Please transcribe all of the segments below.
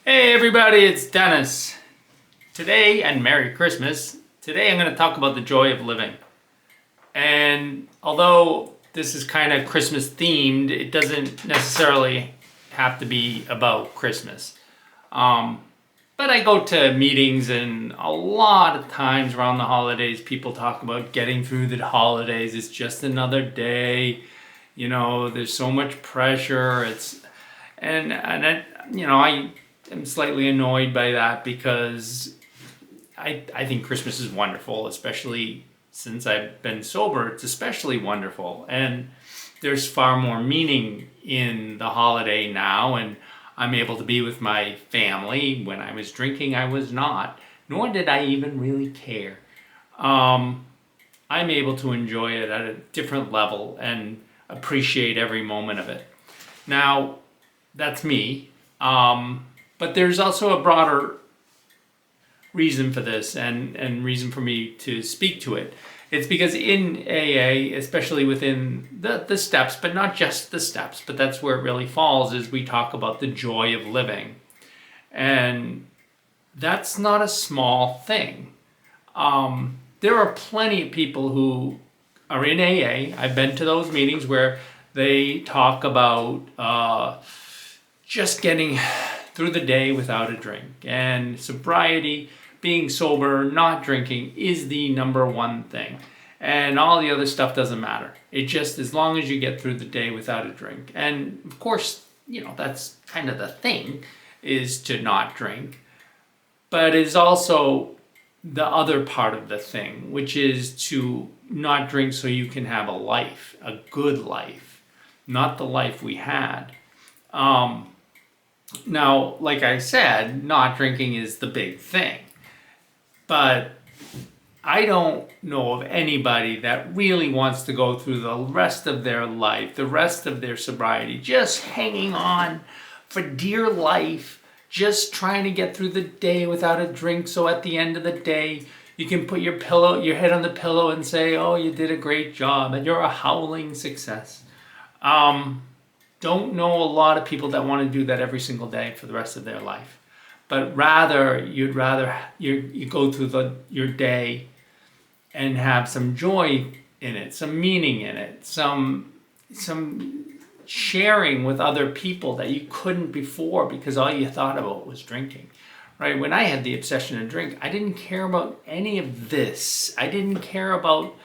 Hey everybody, it's Dennis. Today, and Merry Christmas, today I'm going to talk about the joy of living. And although this is kind of Christmas themed, it doesn't necessarily have to be about Christmas. But I go to meetings, and a lot of times around the holidays people talk about getting through the holidays. It's just another day. There's so much pressure. I am slightly annoyed by that because I think Christmas is wonderful, especially since I've been sober. It's especially wonderful, and there's far more meaning in the holiday now, and I'm able to be with my family. When I was drinking, I was not, nor did I even really care. I'm able to enjoy it at a different level and appreciate every moment of it. Now, that's me. But there's also a broader reason for this and reason for me to speak to it. It's because in AA, especially within the steps, but not just the steps, but that's where it really falls, is we talk about the joy of living. And that's not a small thing. There are plenty of people who are in AA. I've been to those meetings where they talk about just getting through the day without a drink. And sobriety, being sober, not drinking, is the number one thing. And all the other stuff doesn't matter. It just, as long as you get through the day without a drink. And of course, that's kind of the thing, is to not drink. But it's also the other part of the thing, which is to not drink so you can have a life, a good life, not the life we had. Now, like I said, not drinking is the big thing. But I don't know of anybody that really wants to go through the rest of their life, the rest of their sobriety, just hanging on for dear life, just trying to get through the day without a drink. So at the end of the day, you can put your head on the pillow and say, oh, you did a great job and you're a howling success. Don't know a lot of people that want to do that every single day for the rest of their life. But you'd rather you go through your day and have some joy in it, some meaning in it, some sharing with other people that you couldn't before because all you thought about was drinking. Right? When I had the obsession to drink, I didn't care about any of this. I didn't care about,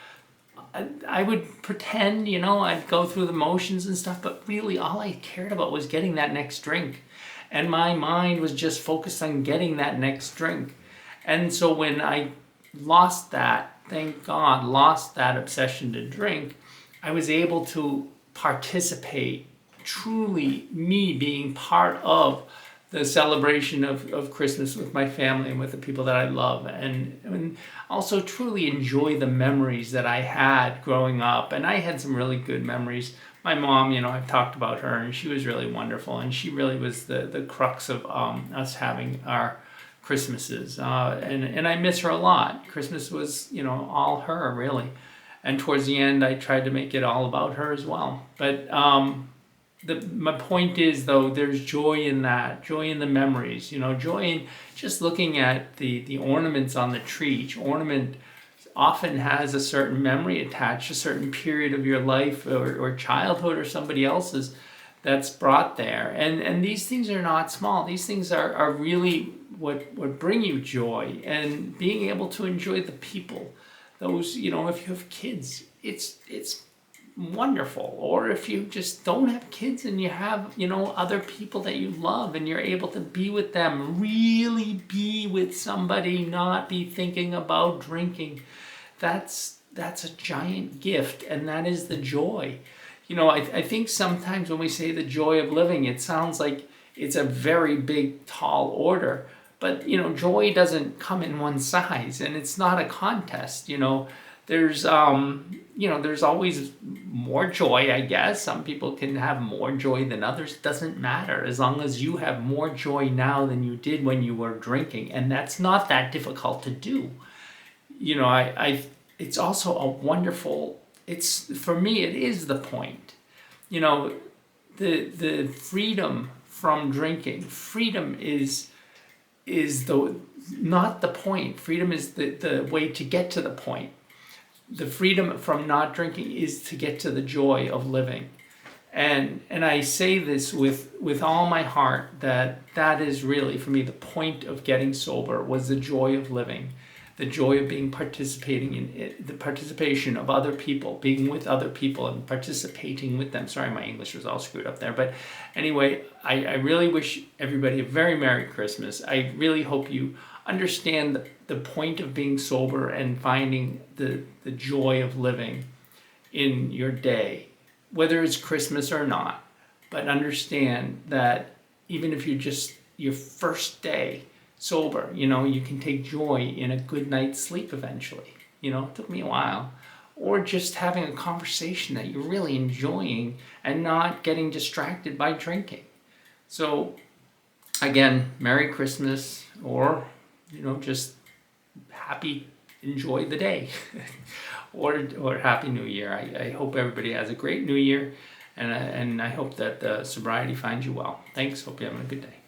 I would pretend, I'd go through the motions and stuff, but really all I cared about was getting that next drink. And my mind was just focused on getting that next drink. And so when I lost that, thank God, lost that obsession to drink, I was able to participate, truly me being part of the celebration of Christmas with my family and with the people that I love, and also truly enjoy the memories that I had growing up. And I had some really good memories. My mom, I've talked about her, and she was really wonderful, and she really was the crux of us having our Christmases, and I miss her a lot. Christmas was, all her, really. And towards the end, I tried to make it all about her as well. But my point is, though, there's joy in that, joy in the memories, joy in just looking at the ornaments on the tree. Each ornament often has a certain memory attached, a certain period of your life or childhood or somebody else's that's brought there. And these things are not small. These things are really what bring you joy, and being able to enjoy the people. Those, if you have kids, it's wonderful. Or if you just don't have kids and you have, other people that you love and you're able to be with them, really be with somebody, not be thinking about drinking. That's a giant gift, and that is the joy. I think sometimes when we say the joy of living, it sounds like it's a very big, tall order. But, joy doesn't come in one size, and it's not a contest. There's always more joy, I guess. Some people can have more joy than others. It doesn't matter, as long as you have more joy now than you did when you were drinking. And that's not that difficult to do. It's also a wonderful, for me, it is the point. The freedom from drinking. Freedom is is not the point. Freedom is the way to get to the point. The freedom from not drinking is to get to the joy of living. And I say this with all my heart, that is really, for me, the point of getting sober was the joy of living, the joy of being participating in it, the participation of other people, being with other people and participating with them. Sorry, my English was all screwed up there. But anyway, I really wish everybody a very Merry Christmas. I really hope you understand the point of being sober and finding the joy of living in your day, whether it's Christmas or not. But understand that even if you're just your first day sober, you can take joy in a good night's sleep eventually. It took me a while. Or just having a conversation that you're really enjoying and not getting distracted by drinking. So again, Merry Christmas, or just enjoy the day. or Happy New Year. I hope everybody has a great New Year, and I hope that sobriety finds you well. Thanks. Hope you're having a good day.